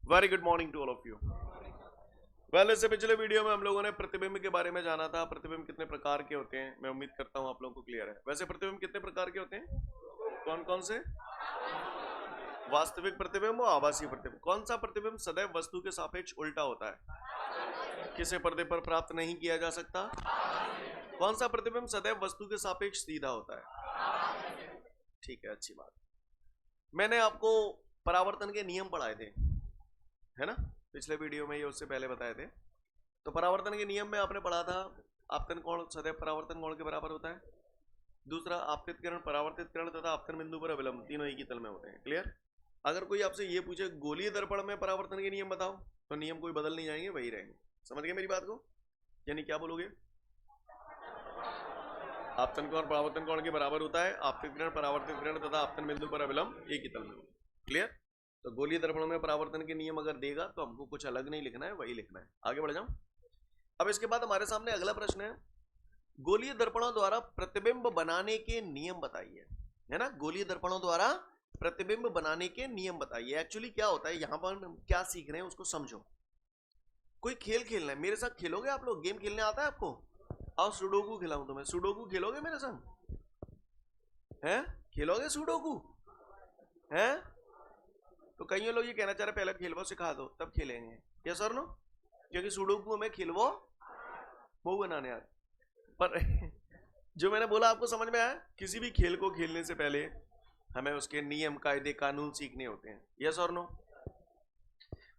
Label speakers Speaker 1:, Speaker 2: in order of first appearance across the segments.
Speaker 1: Very good morning to all of you. Well, इससे पिछले video में हम लोगों ने प्रतिबिंब के बारे में जाना था। प्रतिबिंब कितने प्रकार के होते हैं, मैं उम्मीद करता हूं आप लोगों को क्लियर है। वैसे प्रतिबिंब कितने प्रकार के होते हैं, कौन कौन से? वास्तविक प्रतिबिंब और आभासी प्रतिबिंब। कौन सा प्रतिबिंब सदैव वस्तु के सापेक्ष उल्टा होता है, किसे पर्दे पर प्राप्त नहीं किया जा सकता? कौन सा प्रतिबिंब सदैव वस्तु के सापेक्ष सीधा होता है? ठीक है, अच्छी बात। मैंने आपको परावर्तन के नियम पढ़ाए थे, है ना, पिछले वीडियो में, ये उससे पहले बताए थे। तो परावर्तन के नियम में आपने पढ़ा था आपतन कोण सदैव परावर्तन कोण के बराबर होता है। दूसरा, आपतित किरण, परावर्तित किरण तथा आपतन बिंदु पर अविलंब तीनों एक ही तल में होते हैं। क्लियर? अगर कोई आपसे ये पूछे गोलीय दर्पण में परावर्तन के नियम बताओ, तो नियम कोई बदल नहीं जाएंगे, वही रहेंगे। समझ गए मेरी बात को? यानी क्या बोलोगे? आपतन कोण परावर्तन कोण के बराबर होता है, आपतित किरण, परावर्तित किरण तथा आपतन बिंदु पर अविलंब एक ही तल में। क्लियर? तो गोलीय दर्पण में परावर्तन के नियम अगर देगा तो हमको कुछ अलग नहीं लिखना है, वही लिखना है। आगे बढ़ जाऊं। अब इसके बाद हमारे सामने अगला प्रश्न है, गोलीय दर्पणों द्वारा प्रतिबिंब बनाने के नियम बताइए। है ना, गोलीय दर्पणों द्वारा प्रतिबिंब बनाने के नियम बताइए। एक्चुअली क्या होता है, यहां पर हम क्या सीख रहे हैं उसको समझो। कोई खेल खेलना है, मेरे साथ खेलोगे आप लोग? गेम खेलने आता है आपको? आओ सुडोकू खिलाऊं तुम्हें, सुडोकू खेलोगे मेरे साथ? हैं, खेलोगे सुडोकू? हैं? तो कई लोग ये कहना चाह रहे पहले खेलवो सिखा दो तब खेलेंगे। यस और नो? क्योंकि सुडोकू हमें खेलवो वो बनाने आते। पर जो मैंने बोला आपको समझ में आया? किसी भी खेल को खेलने से पहले हमें उसके नियम, कायदे, कानून सीखने होते हैं। यस और नो?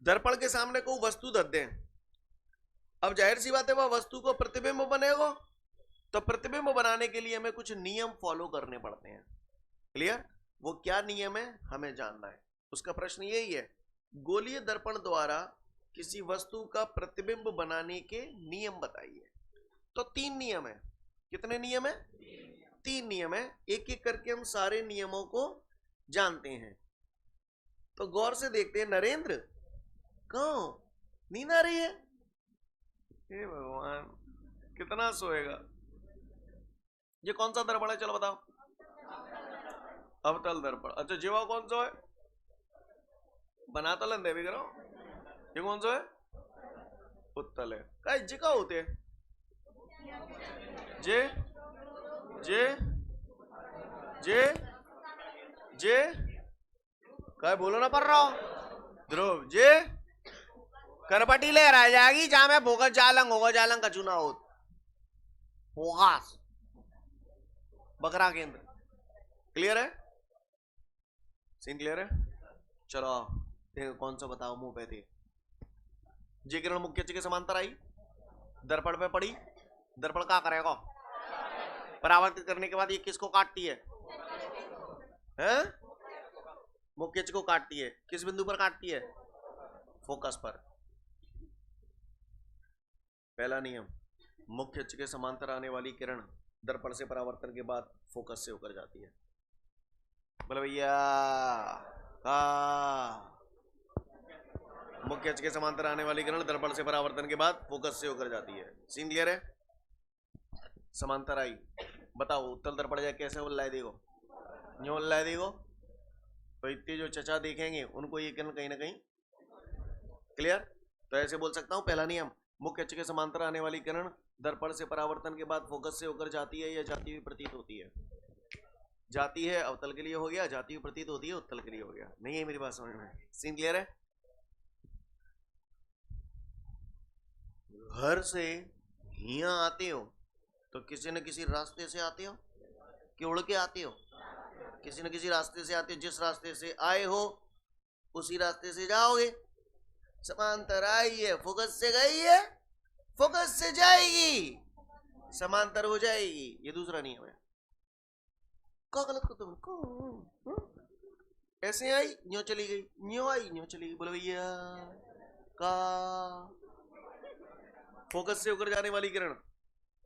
Speaker 1: दर्पण के सामने को वस्तु धर दें, अब जाहिर सी बात है वह वस्तु को प्रतिबिंब बनेगा, तो प्रतिबिंब बनाने के लिए हमें कुछ नियम फॉलो करने पड़ते हैं। क्लियर? वो क्या नियम है हमें जानना है। उसका प्रश्न यही है, गोलीय दर्पण द्वारा किसी वस्तु का प्रतिबिंब बनाने के नियम बताइए। तो 3 नियम है। कितने नियम है? 3 नियम है। एक एक करके हम सारे नियमों को जानते हैं। तो गौर से देखते हैं। नरेंद्र कहाँ? नींद आ रही है? हे भगवान, कितना सोएगा? ये कौन सा दर्पण है, चलो बताओ। अवतल दर्पण। अच्छा, जीवा कौन सा है? बना तो लेंदे भी करो। ये कौन सा है? उत्तल है। का जी का होते हैं? जे जे जे जे काय बोलो ना पड़ रहा ध्रुव जे करपटी ले रह जाएगी जहां में भोगा जालंग होगा, जालंग कचू ना होगा बकरा केंद्र। क्लियर है? सीन क्लियर है? चलो देखो कौन सा बताओ मुंह पे थे। जे किरण मुख्य के समांतर आई, दर्पण पे पड़ी, दर्पण क्या करेगा? परावर्तित करने के बाद ये किसको काटती है? हैं? मुख्य को काटती है। किस बिंदु पर काटती है? फोकस पर। पहला नियम, मुख्य के समांतर आने वाली किरण दर्पण से परावर्तन के बाद फोकस से होकर जाती है। बोले भैया का मुख्य के समांतर आने वाली किरण दर्पण से परावर्तन के बाद फोकस से होकर जाती है। सीन क्लियर है? समांतर आई, बताओ उत्तल दर्पण जाए कैसे उल्लाए देखो, न्यू उल्लाए देखो, तो इतने जो चचा देखेंगे उनको ये किरण कहीं ना कहीं। क्लियर? तो ऐसे बोल सकता हूं, पहला नियम, मुख्य अक्ष के समांतर आने वाली किरण दर्पण से परावर्तन के बाद फोकस से होकर जाती है या जाती हुई प्रतीत होती है। जाती है अवतल के लिए हो गया, जाती हुई प्रतीत होती है उत्तल के लिए हो गया। नहीं है मेरी बात समझ में? सीन क्लियर है? घर से यहाँ आते हो तो किसी न किसी रास्ते से आते हो कि उड़ के आते हो? किसी न किसी रास्ते से आते हो। जिस रास्ते से आए हो उसी रास्ते से जाओगे। समांतर आई है, फोकस से गई है, फोकस से जाएगी, समांतर हो जाएगी। ये दूसरा नियम है। क्या गलत करते हो? ऐसे आई न्यो चली गई, न्यो आई न्यो चली गई। बोलो भैया का फोकस से होकर जाने वाली किरण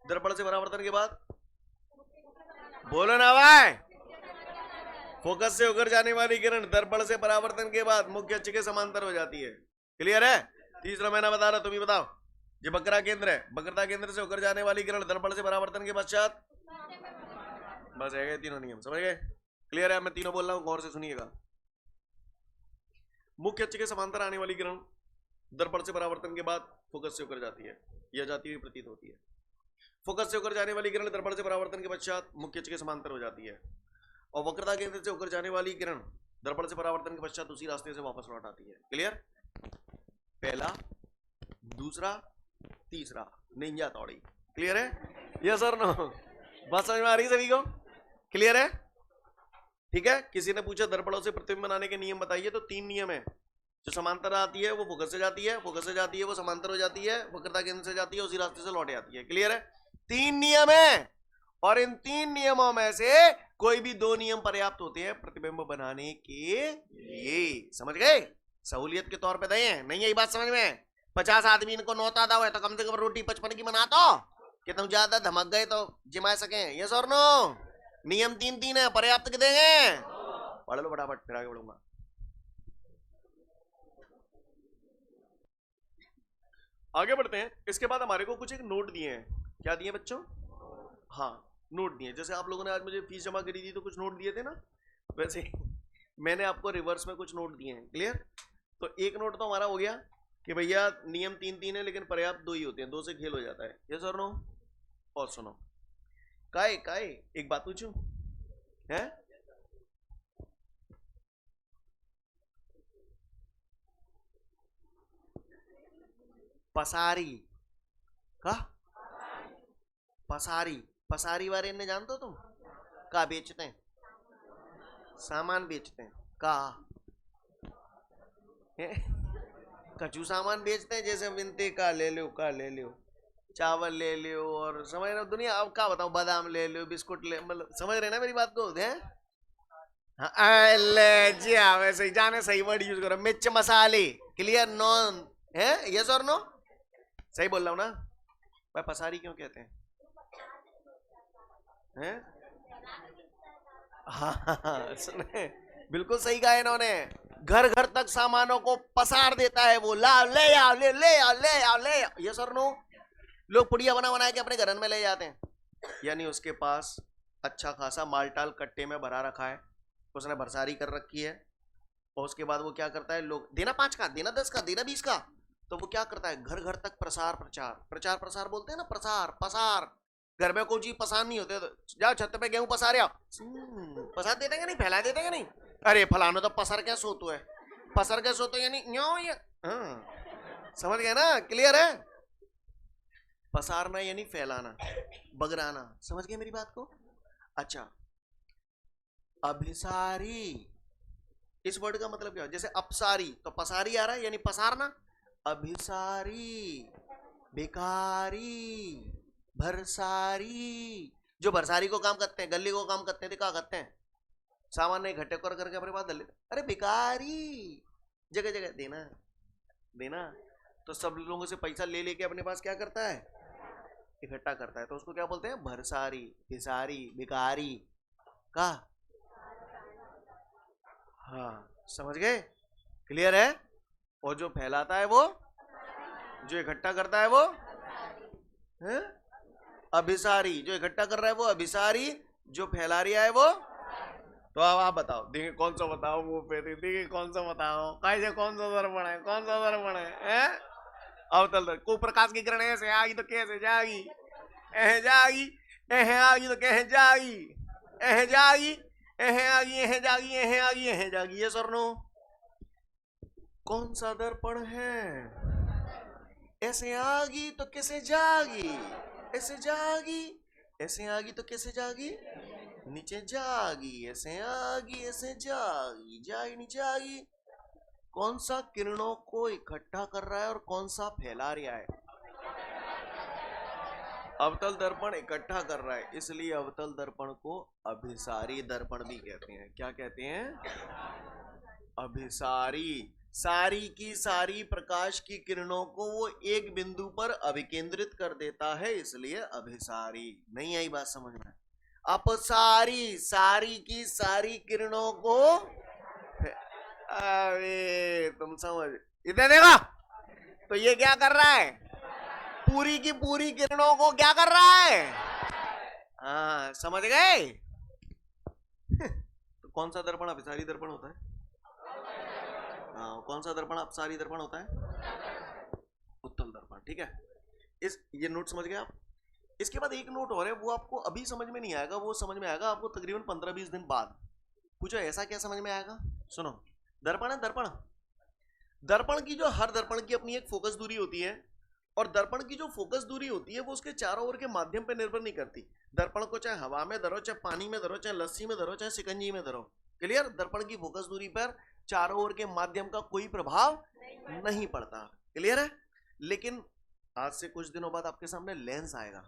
Speaker 1: दर्पण से परावर्तन के बाद, बोलो ना भाई, फोकस से होकर जाने वाली किरण दर्पण से परावर्तन के बाद मुख्य अक्ष के समांतर हो जाती है। क्लियर है? तीसरा महीना बता रहा, तुम ही बताओ। ये वक्रता केंद्र है, वक्रता केंद्र से होकर जाने वाली किरण दर्पण से परावर्तन के पश्चात, बस है गए तीनों नियम। समझ गए? क्लियर है? मैं तीनों बोल रहा हूं, गौर से सुनिएगा। मुख्य अक्ष के समांतर आने वाली किरण दर्पण से परावर्तन के बाद फोकस से होकर जाती है, यह जाती हुई प्रतीत होती है। फोकस से होकर जाने वाली किरण दर्पण से परावर्तन के पश्चात मुख्य अक्ष के समांतर हो जाती है, और वक्रता केंद्र से होकर जाने वाली किरण दर्पण से परावर्तन के पश्चात उसी रास्ते से वापस लौट आती है। क्लियर? पहला, दूसरा, तीसरा, निंजा तौड़ी। क्लियर है? यस और नो? बात समझ में आ रही है सभी को? क्लियर है? ठीक है। किसी ने पूछा दर्पणों से प्रतिबिंब बनाने के नियम बताइए, तो 3 नियम है। जो समांतर आती है वो फोकस से जाती है, फोकस से जाती है वो समांतर हो जाती है, वक्रता केंद्र से जाती है उसी रास्ते से लौट आती है। क्लियर है? 3 नियम है, और इन 3 नियमों में से कोई भी 2 नियम पर्याप्त होते हैं प्रतिबिंब बनाने के लिए। समझ गए? सहूलियत के तौर पे दे, नहीं यही बात समझ में? 50 आदमी को नौता दाव है तो कम से कम रोटी 55 की बना दो कि तुम ज्यादा धमक गए तो जिमा सके। यस और नो? नियम 3 है, पर्याप्त के देंगे? पढ़ लो फटाफट, फिर आगे बढ़ूंगा। आगे बढ़ते हैं। इसके बाद हमारे को कुछ एक नोट दिए हैं। क्या दिए बच्चों? हाँ, नोट दिए। जैसे आप लोगों ने आज मुझे फीस जमा करी थी तो कुछ नोट दिए थे ना, वैसे मैंने आपको रिवर्स में कुछ नोट दिए हैं। क्लियर? तो एक नोट तो हमारा हो गया कि भैया नियम 3 है लेकिन पर्याप्त 2 ही होते हैं, 2 से खेल हो जाता है। यस और नो? और सुनो, काय एक बात पूछूं? है पसारी का? पसारी बारे में जानते हो तुम? का बेचते हैं? सामान बेचते हैं का? कचू सामान बेचते हैं, जैसे मिलते का ले लो, चावल ले लो, और समझ रहे हो दुनिया। अब क्या बताऊं, बादाम ले लो, बिस्कुट ले, मतलब समझ रहे ना मेरी बात को? है हाँ, ले जी हाँ, वैसे ही जाने सही वर्ड यूज करो, मिर्च मसाले। क्लियर? नॉन है? यस और नो? सही बोल रहा हूँ ना? भाई पसारी क्यों कहते हैं? हैं? हाँ, सुने, बिल्कुल सही कहा इन्होंने। घर घर तक सामानों को पसार देता है वो, ला ले आओ, ले आओ। यस और नो? लोग पुड़िया बना के अपने घर में ले जाते हैं, यानी उसके पास अच्छा खासा मालटाल कट्टे में भरा रखा है, उसने भरसारी कर रखी है, और उसके बाद वो क्या करता है, लोग देना 5 का, देना 10 का, देना 20 का, तो वो क्या करता है, घर घर तक प्रसार बोलते हैं ना, पसार। घर में कोई चीज पसार नहीं होते तो जाओ छत पे गेहूं पसार आओ, पसार देते नहीं, फैला देते नहीं। अरे फलाना तो पसार क्या सोतू है, पसार क्या सोतू यानी ये। समझ गए ना? क्लियर है? पसारना यानी फैलाना, बगराना। समझ गए मेरी बात को? अच्छा, अभिसारी, इस वर्ड का मतलब क्या है? जैसे अपसारी तो पसारी आ रहा है यानी पसारना, अभिसारी, बेकारी, भरसारी। जो भरसारी को काम करते हैं, गली को काम करते हैं, तो क्या करते हैं, सामान नहीं इकट्ठे कर करके अपने पास लेते। अरे बेकारी, जगह जगह देना। तो सब लोगों से पैसा ले लेके अपने पास क्या करता है, इकट्ठा करता है, तो उसको क्या बोलते हैं, भरसारी, भिसारी, बेकारी का। हाँ, समझ गए? क्लियर है? और जो फैलाता है वो, जो इकट्ठा करता है वो है अभिसारी, जो इकट्ठा कर रहा है वो अभिसारी, जो फैला रहा है वो। तो अब आप बताओ, देखिए कौन सा बताओ, वो पे देखिए कौन सा बताओ, कैसे कौन सा दर्पण है, कौन सा दर्पण है? अवतल को प्रकाश की किरण ऐसे आगी तो कैसे जाएगी, एह जाएगी, एह आगी तो कैसे जाएगी, एह जाएगी, एह आगी, एह जाएगी, एह आगी, एह जाएगी। ये सर नो? कौन सा दर्पण है? ऐसे आगी तो कैसे जागी, ऐसे जागी, ऐसे आगी तो कैसे जागी, नीचे जागी, ऐसे आगी, ऐसे जागी, जागी नीचे आगी। कौन सा किरणों को इकट्ठा कर रहा है और कौन सा फैला रहा है? अवतल दर्पण इकट्ठा कर रहा है, इसलिए अवतल दर्पण को अभिसारी दर्पण भी कहते हैं। क्या कहते हैं? अभिसारी। सारी की सारी प्रकाश की किरणों को वो एक बिंदु पर अभिकेंद्रित कर देता है, इसलिए अभिसारी। नहीं आई बात समझ में? अपसारी, सारी की सारी किरणों को, अरे तुम समझ, इधर देखो, तो ये क्या कर रहा है, पूरी की पूरी किरणों को क्या कर रहा है? हाँ, समझ गए? तो कौन सा दर्पण अभिसारी दर्पण होता है? कौन सा दर्पण अपसारी दर्पण होता है? उत्तल दर्पण, ठीक है। इस ये नोट समझ गए आप। इसके बाद एक नोट और है, वो आपको अभी समझ में नहीं आएगा, वो समझ में आएगा आपको तकरीबन 15-20 दिन बाद। पूछो ऐसा क्या समझ में आएगा? सुनो, दर्पण है, दर्पण। दर्पण की जो, हर दर्पण की अपनी एक फोकस दूरी होती है, और दर्पण की जो फोकस दूरी होती है वो उसके चारों ओर के माध्यम पर निर्भर नहीं करती। दर्पण को चाहे हवा में धरो, चाहे पानी में धरो, चाहे लस्सी में धरो, चाहे शिकंजी में धरो, क्लियर? दर्पण की फोकस दूरी पर चारों ओर के माध्यम का कोई प्रभाव नहीं पड़ता, क्लियर है? लेकिन आज से कुछ दिनों बाद आपके सामने लेंस आएगा,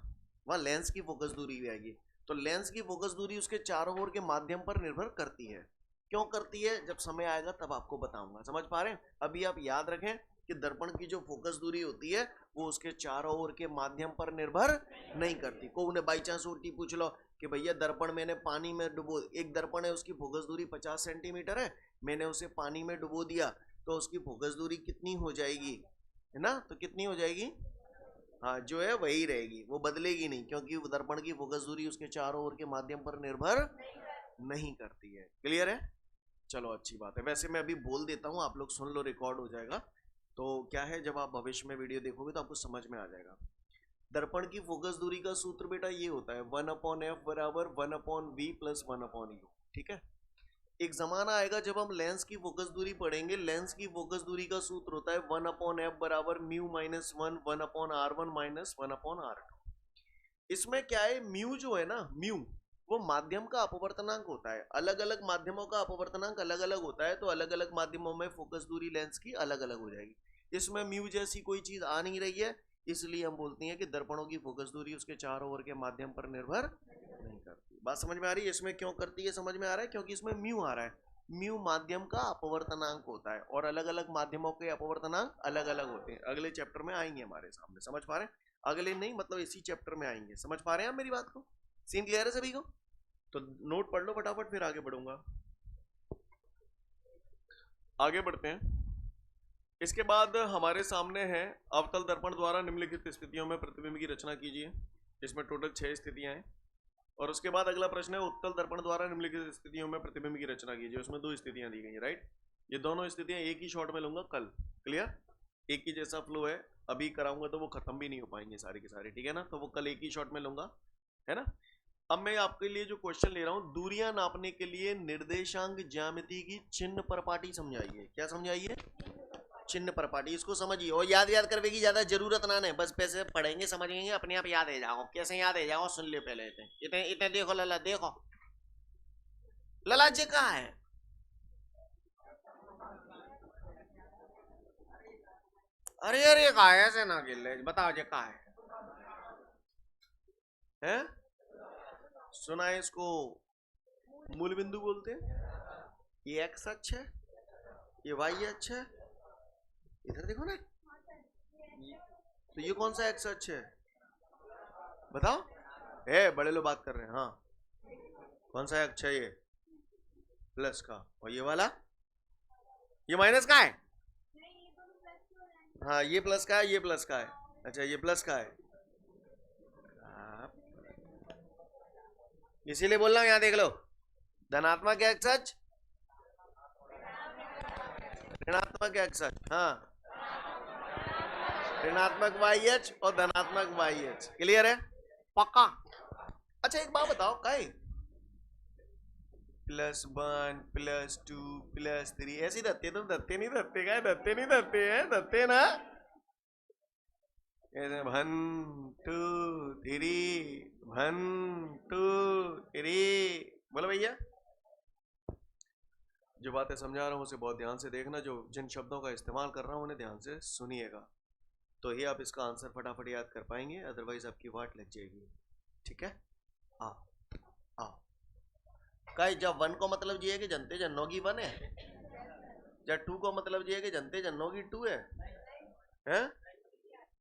Speaker 1: वहां लेंस की फोकस दूरी भी आएगी। तो लेंस की फोकस दूरी उसके चारों ओर के माध्यम पर निर्भर करती है। क्यों करती है, जब समय आएगा तब आपको बताऊंगा। समझ पा रहे हैं? अभी आप याद रखें कि दर्पण की जो फोकस दूरी होती है वो उसके चारों ओर के माध्यम पर निर्भर नहीं करती। को उन्हें बाई चांस उल्टी पूछ लो कि भैया दर्पण मैंने पानी में डुबो, एक दर्पण है उसकी फोकस दूरी 50 सेंटीमीटर है, मैंने उसे पानी में डुबो दिया तो उसकी फोकस दूरी कितनी हो जाएगी, है ना? तो कितनी हो जाएगी? हाँ, जो है वही रहेगी, वो बदलेगी नहीं, क्योंकि दर्पण की फोकस दूरी उसके चारों ओर के माध्यम पर निर्भर नहीं करती है। क्लियर है? चलो अच्छी बात है। वैसे मैं अभी बोल देता हूँ, आप लोग सुन लो, रिकॉर्ड हो जाएगा। तो क्या है, जब आप भविष्य में वीडियो देखोगे तो आपको समझ में आ जाएगा। दर्पण की फोकस दूरी का सूत्र बेटा ये होता है 1/f बराबर 1/v प्लस 1/u, ठीक है? एक जमाना आएगा जब हम लेंस की फोकस दूरी पढ़ेंगे। लेंस की फोकस दूरी का सूत्र होता है 1/f बराबर mu minus 1 1/r1 minus 1/r2। इसमें क्या है, म्यू जो है ना, म्यू वो माध्यम का अपवर्तनांक होता है। अलग अलग माध्यमों का अपवर्तनांक अलग अलग होता है, तो अलग अलग माध्यमों में फोकस दूरी लेंस की अलग अलग हो जाएगी। इसमें म्यू जैसी कोई चीज आ नहीं रही है, इसलिए हम बोलते हैं कि दर्पणों की फोकस दूरी उसके चारों ओर के माध्यम पर निर्भर नहीं करती। बात समझ में आ रही है? इसमें क्यों करती है समझ में आ रहा है, क्योंकि इसमें म्यू आ रहा है। म्यू माध्यम का अपवर्तनांक होता है, और अलग अलग माध्यमों के अपवर्तनांक अलग अलग होते हैं। अगले चैप्टर में आएंगे हमारे सामने, समझ पा रहे हैं? अगले नहीं, मतलब इसी चैप्टर में आएंगे। समझ पा रहे हैं आप मेरी बात को? सीन क्लियर है सभी को? तो नोट पढ़ लो फटाफट, फिर आगे बढ़ूंगा। आगे बढ़ते हैं। इसके बाद हमारे सामने है अवतल दर्पण द्वारा निम्नलिखित स्थितियों में प्रतिबिंब की रचना कीजिए। इसमें टोटल 6 स्थितियां हैं। और उसके बाद अगला प्रश्न है उत्तल दर्पण द्वारा निम्नलिखित स्थितियों में प्रतिबिंब की रचना कीजिए। उसमें 2 स्थितियां दी गई हैं, राइट? ये दोनों स्थितियां एक ही शॉट में लूंगा कल, क्लियर? एक ही जैसा फ्लो है, अभी कराऊंगा तो वो खत्म भी नहीं हो पाएंगे सारी की सारी, ठीक है ना? तो वो कल एक ही शॉट में लूंगा, है ना? अब मैं आपके लिए जो क्वेश्चन ले रहा हूं, दूरियां नापने के लिए निर्देशांक ज्यामिति की चिन्ह परपाटी समझाइए। क्या समझाइए? चिन्ह परपाटी। इसको समझिए, और याद करने की ज्यादा जरूरत ना है, बस पैसे पढ़ेंगे समझेंगे अपने आप याद है जाओ। कैसे याद है जाओ, सुन ले पहले। इतने इतने देखो लला, देखो लला जी कहाँ है? अरे अरे कहा है, ऐसे ना गिल, बताओ जी कहाँ है? सुना है इसको मूल बिंदु बोलते हैं। ये एक्स अक्ष है, ये वाई अक्ष है, इधर देखो ना, तो ये कौन सा एक्स अक्ष है बताओ? बड़े लोग बात कर रहे हैं। हाँ, कौन सा अक्ष है ये? प्लस का। और ये वाला, ये माइनस का है। हाँ, ये प्लस का है, ये प्लस का है। अच्छा, ये प्लस का है, इसीलिए बोल रहा हूं। यहाँ देख लो, धनात्मक एक्स अक्ष, ऋणात्मक एक्स अक्ष, हाँ, ऋणात्मक वाई अक्ष और धनात्मक वाई अक्ष। क्लियर है? पक्का? अच्छा एक बात बताओ, काय +1 +2 +3 ऐसी धत्ते? तुम धत्ते नहीं धत्ते, काय धत्ते नहीं धत्ते है, धत्ते ना? 1 2 3 1 2 3। बोलो भैया, जो बातें समझा रहा हूँ उसे बहुत ध्यान से देखना, जो जिन शब्दों का इस्तेमाल कर रहा हूँ उन्हें ध्यान से सुनिएगा, तो ही आप इसका आंसर फटाफट याद कर पाएंगे, अदरवाइज आपकी वाट लग जाएगी। ठीक है? हाँ हाँ, कई जब 1 को मतलब ये है कि जनते जन्नों की 1 है, जब 2 को मतलब ये है कि जनते जन्नों की 2 है?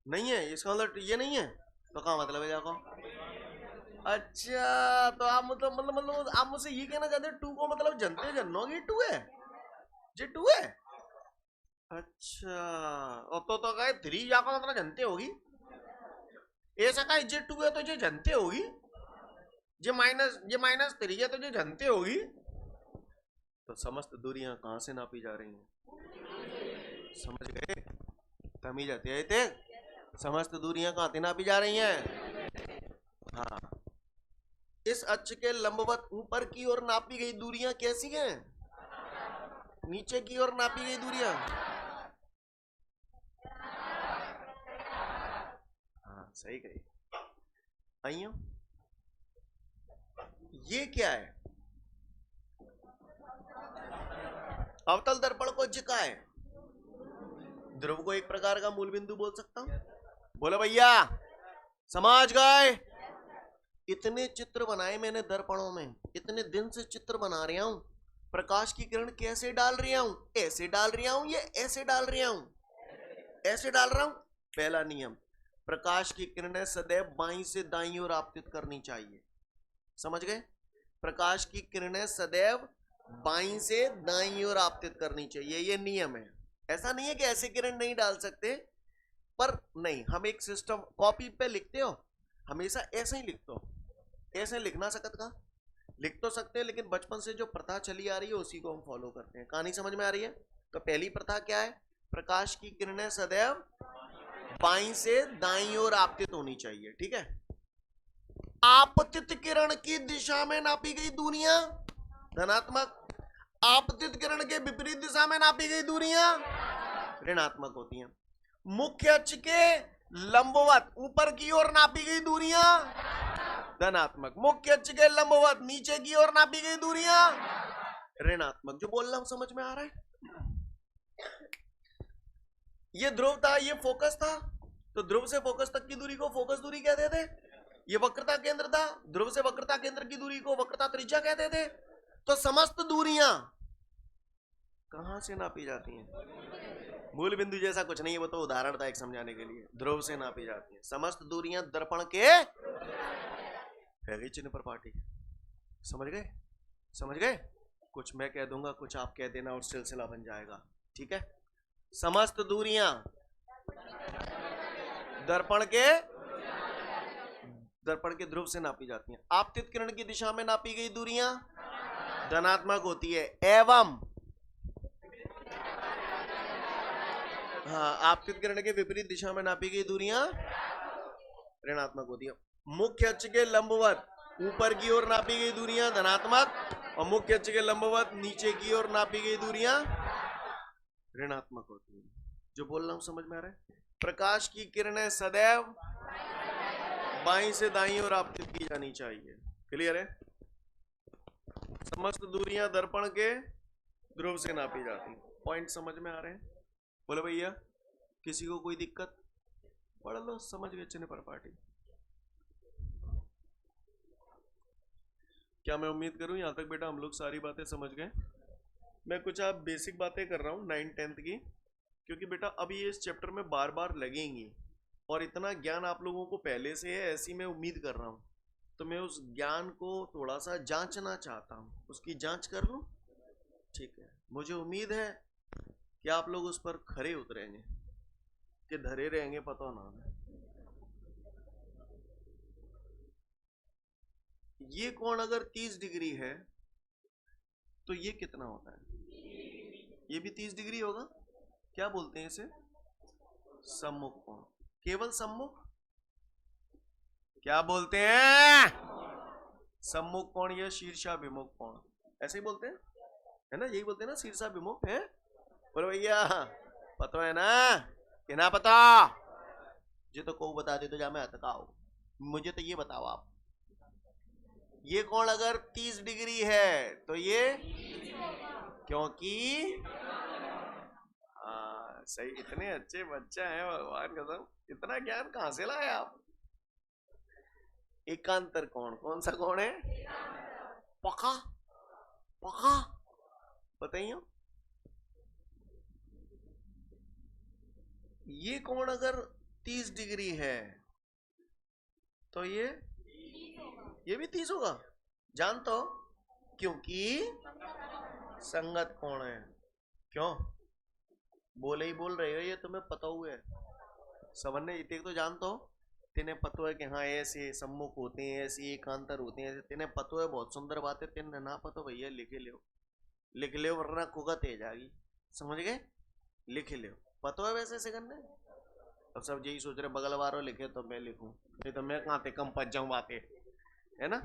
Speaker 1: नहीं है, इसका मतलब ये नहीं है, तो क्या मतलब है जाको? अच्छा, तो आप मतलब आप मुझसे ये कहना चाहते हैं 2 को मतलब जनते जन्नों की 2 है, जे 2 है? अच्छा, और तो कहे 3 जाको मतलब जनते होगी, ऐसा कहे जे 2 है तो जे जनते होगी, जे माइनस 3 है तो जे जनते होगी। तो समस्त दूरियां कहां से नापी जा रही हैं? समझ गए? तमी जाती है थे समस्त दूरियां कहां से नापी जा रही हैं? हाँ, इस अक्ष के लंबवत ऊपर की ओर नापी गई दूरियां कैसी हैं? नीचे की ओर नापी गई दूरियां, हाँ सही कही। आइए, ये क्या है? अवतल दर्पण को झुकाए, ध्रुव को एक प्रकार का मूल बिंदु बोल सकता हूं। बोलो भैया, समझ गए? इतने चित्र बनाए मैंने दर्पणों में, इतने दिन से चित्र बना रहा हूं। प्रकाश की किरण कैसे डाल रहा हूं? ऐसे डाल रहा हूं, ये ऐसे डाल रहा हूं, ऐसे डाल रहा हूं। पहला नियम, प्रकाश की किरणें सदैव बाईं से दाईं ओर आपतित करनी चाहिए। समझ गए? प्रकाश की किरणें सदैव बाईं से दाईं ओर आपतित करनी चाहिए, ये नियम है। ऐसा नहीं है कि ऐसे किरण नहीं डाल सकते, पर नहीं, हम एक सिस्टम कॉपी पे लिखते हो, हमेशा ऐसे ही लिखते हो। ऐसे लिखना सकत का लिख तो सकते हैं, लेकिन बचपन से जो प्रथा चली आ रही है उसी को हम फॉलो करते हैं। कहानी समझ में आ रही है? तो पहली प्रथा क्या है? प्रकाश की किरणें सदैव बाईं से दाईं ओर आपतित होनी चाहिए। ठीक है? आपतित किरण की दिशा में नापी गई दूरियां धनात्मक, आपतित किरण के विपरीत दिशा में नापी गई दूरियां ऋणात्मक होती हैं। मुख्य अक्ष के लंबवत ऊपर की ओर नापी गई दूरियां धनात्मक, मुख्य अक्ष के लंबवत नीचे की ओर नापी गई दूरियां ऋणात्मक। जो बोल रहा हूं समझ में आ रहा है? ये ध्रुव था, ये फोकस था, तो ध्रुव से फोकस तक की दूरी को फोकस दूरी कहते थे। ये वक्रता केंद्र था, ध्रुव से वक्रता केंद्र की दूरी को वक्रता त्रिज्या कहते थे। तो समस्त दूरियां कहां से नापी जाती हैं? मूल बिंदु जैसा कुछ नहीं है, वो तो उदाहरण था एक समझाने के लिए। ध्रुव से नापी जाती है समस्त दूरियां दर्पण के है चिन्ह पर पाटी। समझ गए? समझ गए? कुछ मैं कह दूंगा, कुछ आप कह देना और सिलसिला बन जाएगा। ठीक है? समस्त दूरियां दर्पण के ध्रुव से नापी जाती हैं। आपतित किरण की दिशा में नापी गई दूरियां धनात्मक होती है, एवं हाँ, आपतित किरण के विपरीत दिशा में नापी गई दूरियां ऋणात्मक होती है। मुख्य अक्ष के लंबवत ऊपर की ओर नापी गई दूरियां धनात्मक और मुख्य अक्ष के लंबवत नीचे की ओर नापी गई दूरियां ऋणात्मक होती है। जो बोल रहा हूं समझ में आ रहा है? प्रकाश की किरणें सदैव बाईं से दाईं ओर आपतित की जानी चाहिए। क्लियर है? समस्त दूरियां दर्पण के ध्रुव से नापी जाती। पॉइंट समझ में आ रहे हैं? बोले भैया, किसी को कोई दिक्कत? पढ़ लो, समझ गए चिन्ह पर पाटी। क्या मैं उम्मीद करूं यहां तक बेटा हम लोग सारी बातें समझ गए? मैं कुछ आप बेसिक बातें कर रहा हूं 9th-10th की, क्योंकि बेटा अभी ये इस चैप्टर में बार बार लगेंगी और इतना ज्ञान आप लोगों को पहले से है ऐसी मैं उम्मीद कर रहा हूं। तो मैं उस ज्ञान को थोड़ा सा जांचना चाहता हूं, उसकी जांच कर लूं। ठीक है? मुझे उम्मीद है कि आप लोग उस पर खरे उतरेंगे कि धरे रहेंगे पता ना। ये कोण अगर 30 डिग्री है तो ये कितना होता है? ये भी 30 डिग्री होगा। क्या बोलते हैं इसे? सम्मुख कोण। केवल सम्मुख? क्या बोलते हैं? सम्मुख कोण या शीर्षाभिमुख कोण, ऐसे ही बोलते हैं, है ना? यही बोलते हैं ना, शीर्षाभिमुख है। बोलो भैया, पता है ना कि ना पता? ये तो को बता दे तो जा मैं अटकाओ, मुझे तो ये बताओ आप। ये कोण अगर 30 डिग्री है तो ये क्योंकि सही। इतने अच्छे बच्चे हैं, भगवान कसम, इतना ज्ञान कहां से लाए आप? एकांतर कोण, कौन सा कोण है? पका पका बताइए। ये कोण अगर 30 डिग्री है तो ये भी 30 होगा। जानते हो क्योंकि संगत कोण है। क्यों बोले ही बोल रहे हो, ये तुम्हें पता हुआ है। सबने इतने तो जानते हो, तेने पता है कि हाँ ऐसे सम्मुख होते हैं, ऐसे एकांतर होते हैं, तेने पता है। बहुत सुंदर बात है, तेने ना पता भैया लिखे ले। लिख ले वरना कुगा तेज आ गई, समझ गए? लिख ले, पता है वैसे से करने। अब सब यही सोच रहे बगल वालों लिखे तो मैं लिखूं, नहीं तो मैं कहाँ पे कम पच जाऊं बातें, है ना?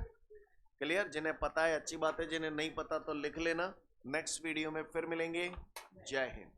Speaker 1: क्लियर? जिन्हें पता है अच्छी बात है, जिन्हें नहीं पता तो लिख लेना। नेक्स्ट वीडियो में फिर मिलेंगे। जय हिंद।